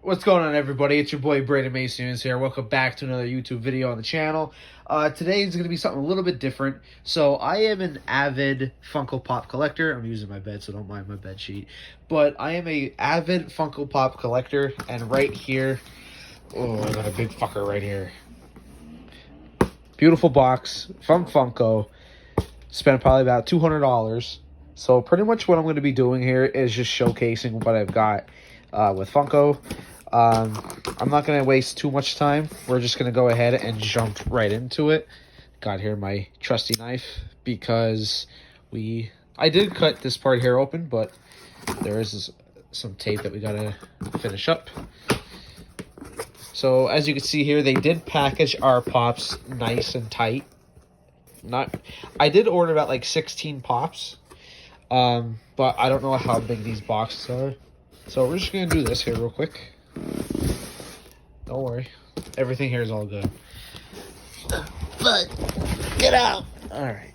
What's going on, everybody? It's your boy Brandon Mason here. Welcome back to another YouTube video on the channel. Today is going to be something a little bit different. So I am an avid Funko Pop collector. I'm using my bed, so don't mind my bed sheet. But I am a avid Funko Pop collector, and right here, oh, I got a big fucker right here. Beautiful box from Funko. Spent probably about $200. So pretty much what I'm going to be doing here is just showcasing what I've got with Funko. I'm not going to waste too much time. We're just going to go ahead and jump right into it. Got here my trusty knife because I did cut this part here open, but there is some tape that we got to finish up. So as you can see here, they did package our pops nice and tight. I did order about like 16 pops, but I don't know how big these boxes are. So we're just gonna do this here real quick. Don't worry, everything here is all good. But get out. All right.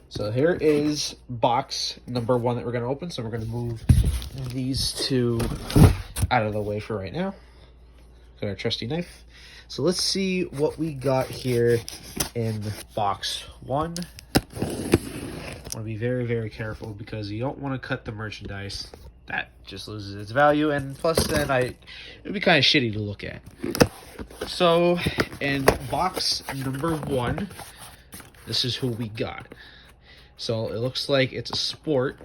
So here is box number 1 that we're gonna open. So we're gonna move these two out of the way for right now. Got our trusty knife. So let's see what we got here in box 1. I want to be very, very careful because you don't want to cut the merchandise. That just loses its value, and plus then it would be kind of shitty to look at. So in box number 1, this is who we got. So it looks like it's a sport.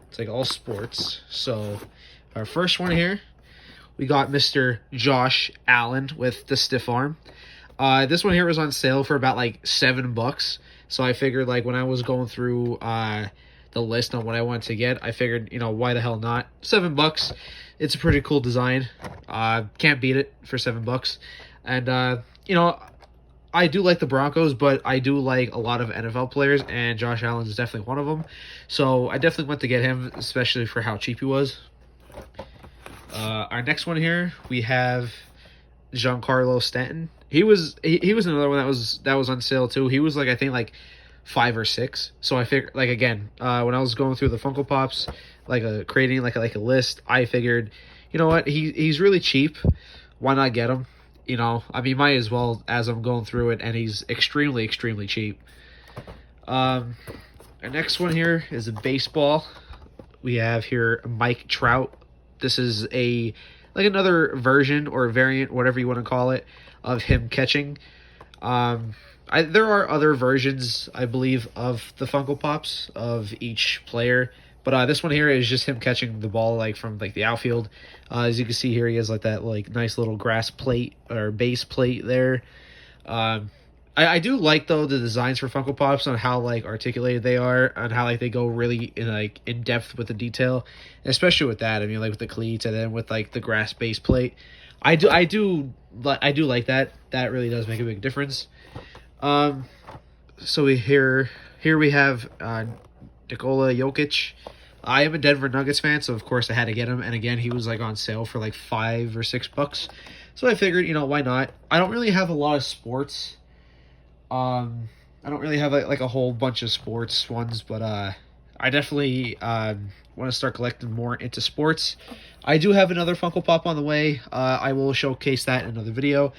It's like all sports. So our first one here, we got Mr. Josh Allen with the stiff arm. This one here was on sale for about like $7. So I figured, like, when I was going through the list on what I wanted to get, I figured, you know, why the hell not? $7. It's a pretty cool design. Can't beat it for $7. And you know, I do like the Broncos, but I do like a lot of NFL players, and Josh Allen is definitely one of them. So I definitely went to get him, especially for how cheap he was. Our next one here, we have Giancarlo Stanton. He was another one that was on sale too. He was like, I think like 5 or 6. So I figured, like, again, when I was going through the Funko Pops, like creating like a list, I figured, you know what, he's really cheap. Why not get him? You know, I mean, might as well as I'm going through it, and he's extremely, extremely cheap. Our next one here is a baseball. We have here Mike Trout. This is like another version or variant, whatever you want to call it, of him catching. There are other versions, I believe, of the Funko Pops of each player, but this one here is just him catching the ball like from like the outfield. As you can see here, he has like that like nice little grass plate or base plate there. I do like, though, the designs for Funko Pops on how like articulated they are, and how like they go really in depth with the detail, especially with that. I mean, like with the cleats, and then with like the grass base plate. I do like that. That really does make a big difference. So here we have Nikola Jokic. I am a Denver Nuggets fan, so of course I had to get him. And again, he was like on sale for like $5 or $6. So I figured, you know, why not? I don't really have a lot of sports. I don't really have like a whole bunch of sports ones, but I definitely want to start collecting more into sports. I do have another Funko Pop on the way. I will showcase that in another video,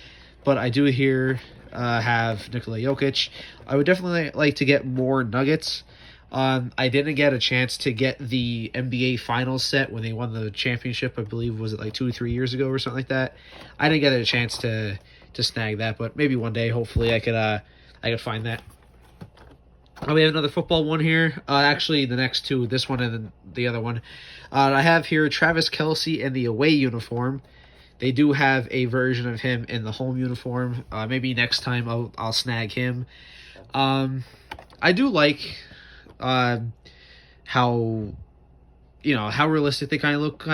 but I do here have Nikola Jokic. I would definitely like to get more Nuggets. I didn't get a chance to get the NBA Finals set when they won the championship. I believe, was it like 2 or 3 years ago or something like that. I didn't get a chance to snag that, but maybe one day, hopefully, I could find that. We have another football one here. Actually, the next two, this one and then the other one. I have here Travis Kelce in the away uniform. They do have a version of him in the home uniform. Maybe next time I'll snag him. I do like how, you know, how realistic they kind of look,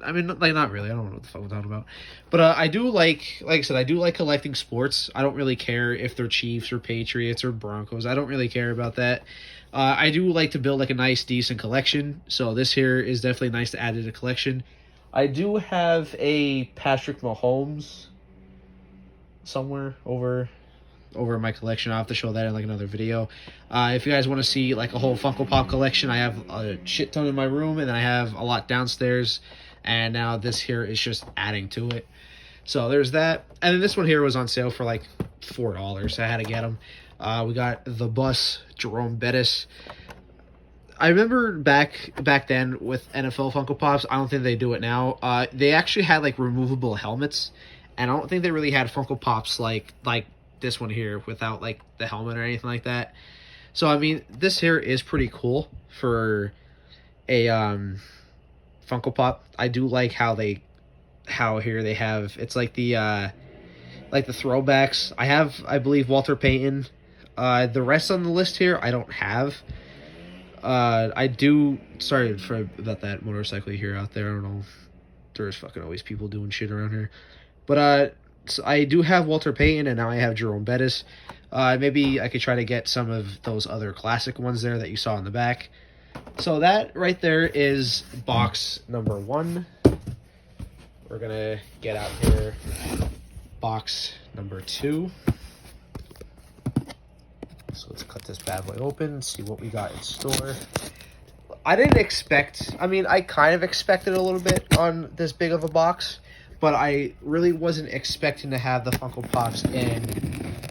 I mean, like, not really. I don't know what the fuck I'm talking about. But I do like I said, I do like collecting sports. I don't really care if they're Chiefs or Patriots or Broncos. I don't really care about that. I do like to build like a nice, decent collection. So this here is definitely nice to add to the collection. I do have a Patrick Mahomes somewhere over over my collection. I'll have to show that in like another video. If you guys want to see like a whole Funko Pop collection, I have a shit ton in my room, and then I have a lot downstairs, and now this here is just adding to it. So there's that. And then this one here was on sale for like $4, so I had to get them. We got the bus, Jerome Bettis. I remember back then with NFL Funko Pops, I don't think they do it now. They actually had like removable helmets, and I don't think they really had Funko Pops like this one here without like the helmet or anything like that. So I mean, this here is pretty cool for a Funko Pop. I do like how here they have, it's like the throwbacks. I believe Walter Payton. The rest on the list here I don't have. I do. Sorry about that motorcycle you hear out there. I don't know. There's fucking always people doing shit around here. But so I do have Walter Payton, and now I have Jerome Bettis. Maybe I could try to get some of those other classic ones there that you saw in the back. So that right there is box number 1. We're gonna get out here box number 2. So let's cut this bad boy open and see what we got in store. I didn't expect, I mean, I kind of expected a little bit on this big of a box, but I really wasn't expecting to have the Funko Pops in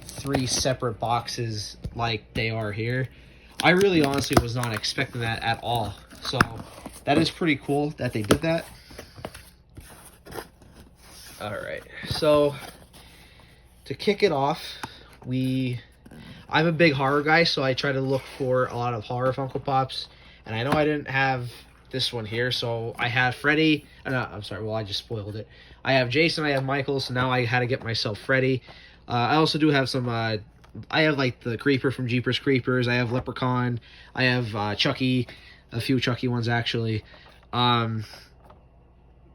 3 separate boxes like they are here. I really honestly was not expecting that at all. So that is pretty cool that they did that. Alright, so to kick it off, I'm a big horror guy, so I try to look for a lot of horror Funko Pops. And I know I didn't have this one here, so I have Freddy. I'm sorry, well, I just spoiled it. I have Jason, I have Michael, so now I had to get myself Freddy. I also do have some, I have like the Creeper from Jeepers Creepers. I have Leprechaun. I have Chucky, a few Chucky ones actually.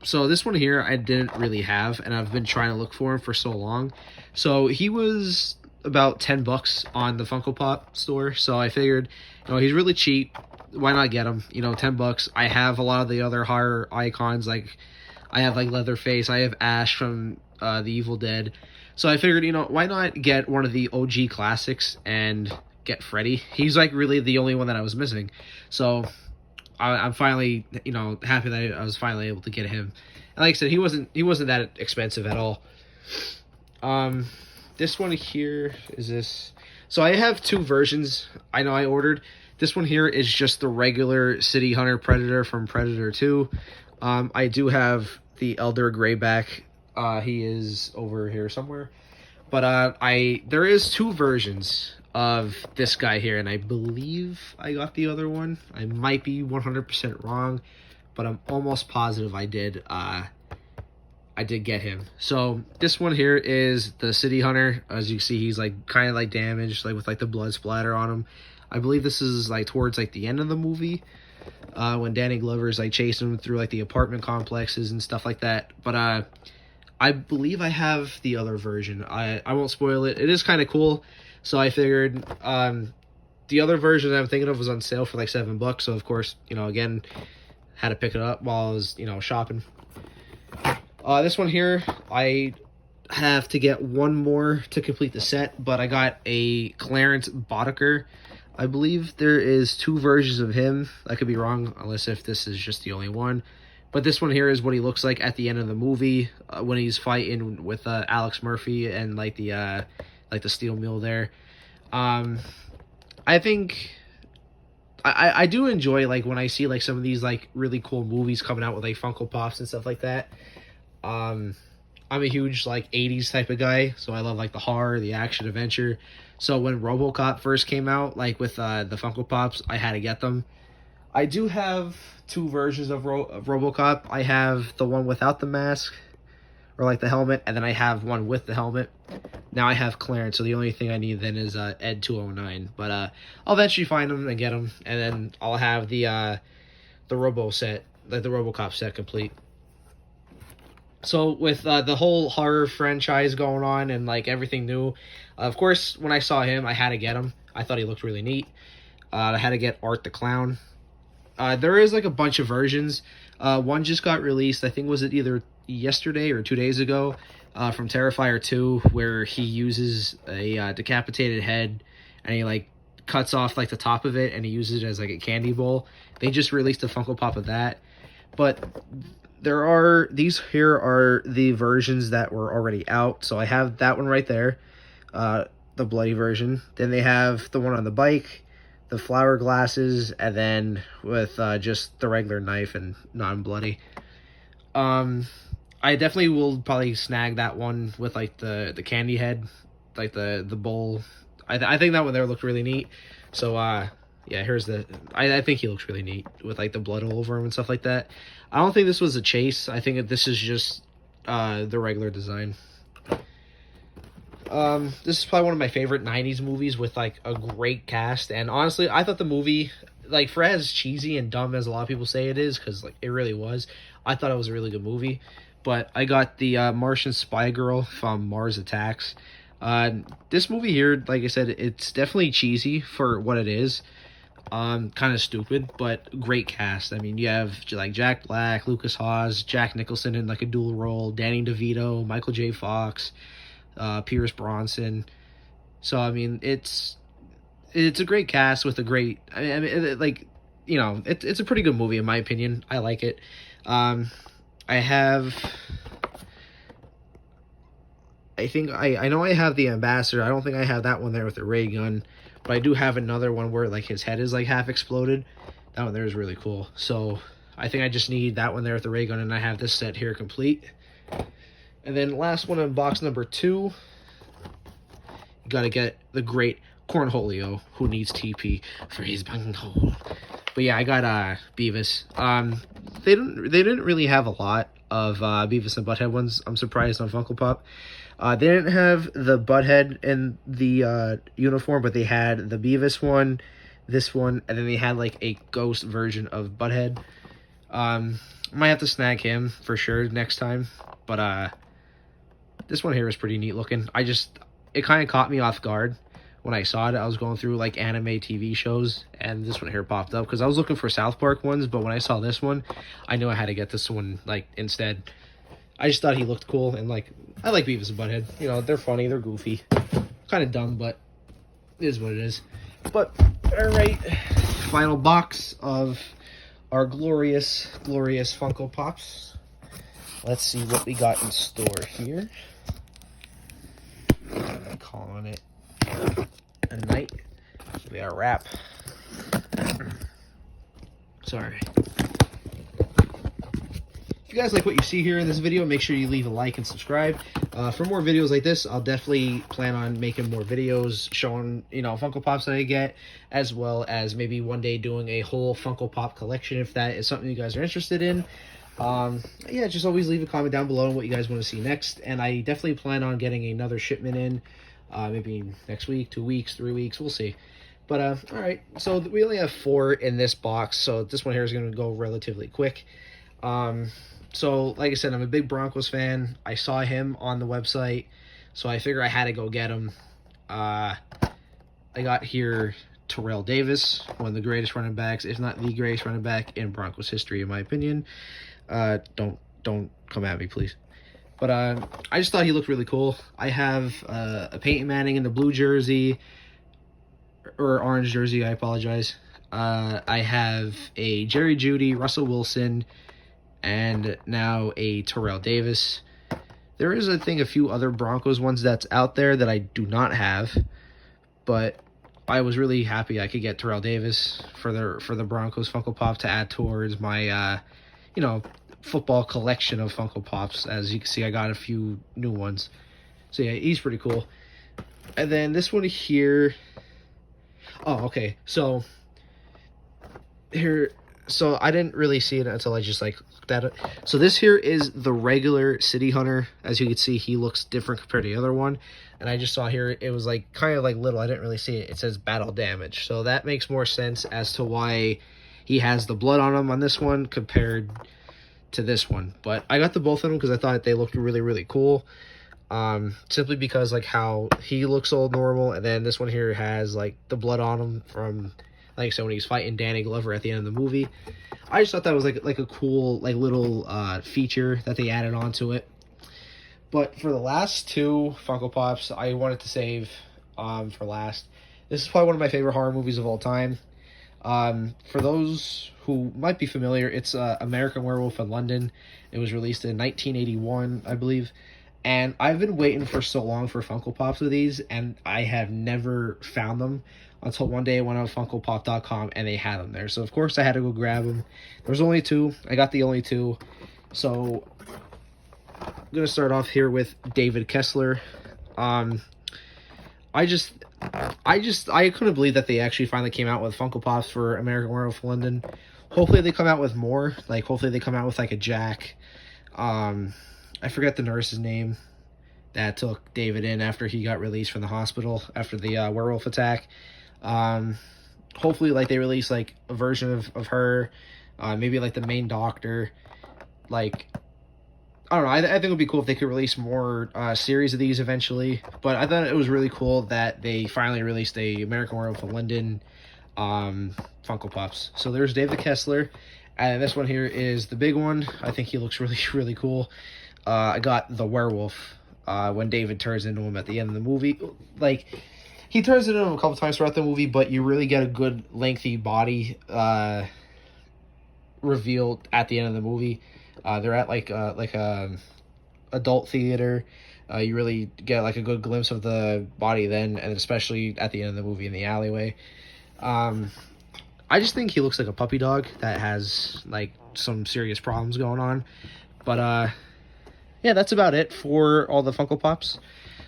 So this one here I didn't really have, and I've been trying to look for him for so long. So he was about $10 on the Funko Pop store, so I figured, you know, he's really cheap. Why not get him? You know, $10. I have a lot of the other horror icons, like I have like Leatherface, I have Ash from The Evil Dead. So I figured, you know, why not get one of the OG classics and get Freddy? He's like really the only one that I was missing. So I'm finally, you know, happy that I was finally able to get him. And like I said, he wasn't that expensive at all. This one here is this. So I have 2 versions I know I ordered. This one here is just the regular City Hunter Predator from Predator 2. I do have the Elder Greyback. He is over here somewhere. But there is 2 versions of this guy here, and I believe I got the other one. I might be 100% wrong, but I'm almost positive I did get him. So this one here is the City Hunter. As you see, he's like kind of like damaged, like with like the blood splatter on him. I believe this is like towards like the end of the movie, when Danny Glover's like chasing him through like the apartment complexes and stuff like that. But I believe I have the other version. I won't spoil it. It is kind of cool. So I figured the other version that I'm thinking of was on sale for like $7. So of course, you know, again, had to pick it up while I was, you know, shopping. This one here, I have to get one more to complete the set, but I got a Clarence Boddicker. I believe there is 2 versions of him. I could be wrong, unless if this is just the only one. But this one here is what he looks like at the end of the movie when he's fighting with Alex Murphy and like the steel mill there. I think I do enjoy like when I see like some of these like really cool movies coming out with like Funko Pops and stuff like that. I'm a huge like 80s type of guy, so I love like the horror, the action, adventure. So when RoboCop first came out, like with the Funko Pops, I had to get them. I do have 2 versions of RoboCop. I have the one without the mask, or like the helmet, and then I have one with the helmet. Now I have Clarence, so the only thing I need then is Ed 209. But I'll eventually find him and get him, and then I'll have the Robo set, like the RoboCop set, complete. So with the whole horror franchise going on and like everything new, of course when I saw him I had to get him. I thought he looked really neat. I had to get Art the Clown. There is like a bunch of versions. One just got released. I think was it either yesterday or 2 days ago, from Terrifier 2, where he uses a decapitated head, and he like cuts off like the top of it, and he uses it as like a candy bowl. They just released a Funko Pop of that, but these here are the versions that were already out. So I have that one right there, the bloody version. Then they have the one on the bike, the flower glasses, and then with just the regular knife and non-bloody. I definitely will probably snag that one with like the candy head, like the bowl. I think that one there looked really neat. So yeah, here's I think he looks really neat with like the blood all over him and stuff like that. I don't think this was a chase. I think that this is just the regular design. This is probably one of my favorite 90s movies with like a great cast, and honestly I thought the movie, like, for as cheesy and dumb as a lot of people say it is, because like it really was, I thought it was a really good movie. But I got the Martian Spy Girl from Mars Attacks. This movie here, like I said, it's definitely cheesy for what it is. Kind of stupid, but great cast. I mean, you have like Jack Black, Lucas Haas, Jack Nicholson in like a dual role, Danny DeVito, Michael J. Fox, Pierce Bronson. So I mean, it's a great cast with a great. I mean, like, you know, it's a pretty good movie in my opinion. I like it. I think I know I have the Ambassador. I don't think I have that one there with the ray gun, but I do have another one where like his head is like half exploded. That one there is really cool. So I think I just need that one there with the ray gun, and I have this set here complete. And then last one in box number 2, you gotta get the great Cornholio, who needs TP for his bunghole. But yeah, I got Beavis. They didn't really have a lot of Beavis and Butthead ones. I'm surprised on Funko Pop. They didn't have the Butthead in the uniform, but they had the Beavis one, this one, and then they had like a ghost version of Butthead. Might have to snag him for sure next time. But this one here is pretty neat looking. It kind of caught me off guard when I saw it. I was going through like anime TV shows, and this one here popped up because I was looking for South Park ones, but when I saw this one, I knew I had to get this one like instead. I just thought he looked cool, and like, I like Beavis and Butthead. You know, they're funny, they're goofy, kind of dumb, but it is what it is. But all right, final box of our glorious Funko Pops. Let's see what we got in store here. I'm calling it a night. We got a wrap. Sorry. If you guys like what you see here in this video, make sure you leave a like and subscribe. For more videos like this, I'll definitely plan on making more videos showing, you know, Funko Pops that I get, as well as maybe one day doing a whole Funko Pop collection if that is something you guys are interested in. Yeah, just always leave a comment down below on what you guys want to see next, and I definitely plan on getting another shipment in, maybe next week, 2 weeks, 3 weeks, we'll see. But all right, so we only have 4 in this box, so this one here is going to go relatively quick. So like I said, I'm a big Broncos fan. I saw him on the website, so I figure I had to go get him. I got here Terrell Davis, one of the greatest running backs, if not the greatest running back in Broncos history, in my opinion. Don't come at me, please. But I just thought he looked really cool. I have a Peyton Manning in the blue jersey, or orange jersey, I apologize. I have a Jerry Jeudy, Russell Wilson, and now a Terrell Davis. There is, I think, a few other Broncos ones that's out there that I do not have, but I was really happy I could get Terrell Davis for the Broncos Funko Pop to add towards my you know, football collection of Funko Pops. As you can see, I got a few new ones. So yeah, he's pretty cool. And then this one here. Oh, okay. So here, so I didn't really see it until I just like looked at it. So this here is the regular City Hunter. As you can see, he looks different compared to the other one. And I just saw here, it was like kind of like little. I didn't really see it. It says battle damage. So that makes more sense as to why he has the blood on him on this one compared to this one. But I got the both of them because I thought they looked really, really cool. Simply because like how he looks all normal, and then this one here has like the blood on him from like so when he's fighting Danny Glover at the end of the movie. I just thought that was like a cool like little feature that they added onto it. But for the last two Funko Pops, I wanted to save for last. This is probably one of my favorite horror movies of all time. For those who might be familiar, it's American Werewolf in London. It was released in 1981, I believe. And I've been waiting for so long for Funko Pops of these, and I have never found them until one day I went on FunkoPop.com and they had them there. So, of course, I had to go grab them. There's only two. I got the only two. So, I'm going to start off here with David Kessler. I couldn't believe that they actually finally came out with Funko Pops for American Werewolf in London. Hopefully they come out with more. Like, hopefully they come out with, like, a Jack. I forget the nurse's name that took David in after he got released from the hospital after the werewolf attack. Hopefully, like, they release, like, a version of her. Maybe, like, the main doctor. Like, I don't know. I think it would be cool if they could release more series of these eventually. But I thought it was really cool that they finally released a American Werewolf in London Funko Pops. So there's David Kessler. And this one here is the big one. I think he looks really, really cool. I got the werewolf when David turns into him at the end of the movie. Like, he turns into him a couple times throughout the movie, but you really get a good lengthy body revealed at the end of the movie. They're at like a adult theater. You really get like a good glimpse of the body then, and especially at the end of the movie in the alleyway. I just think he looks like a puppy dog that has like some serious problems going on. But yeah, that's about it for all the Funko Pops.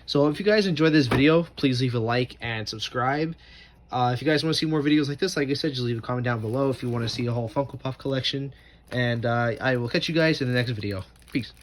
So if you guys enjoyed this video, please leave a like and subscribe. If you guys want to see more videos like this, like I said, just leave a comment down below if you want to see a whole Funko Pop collection. And I will catch you guys in the next video. Peace.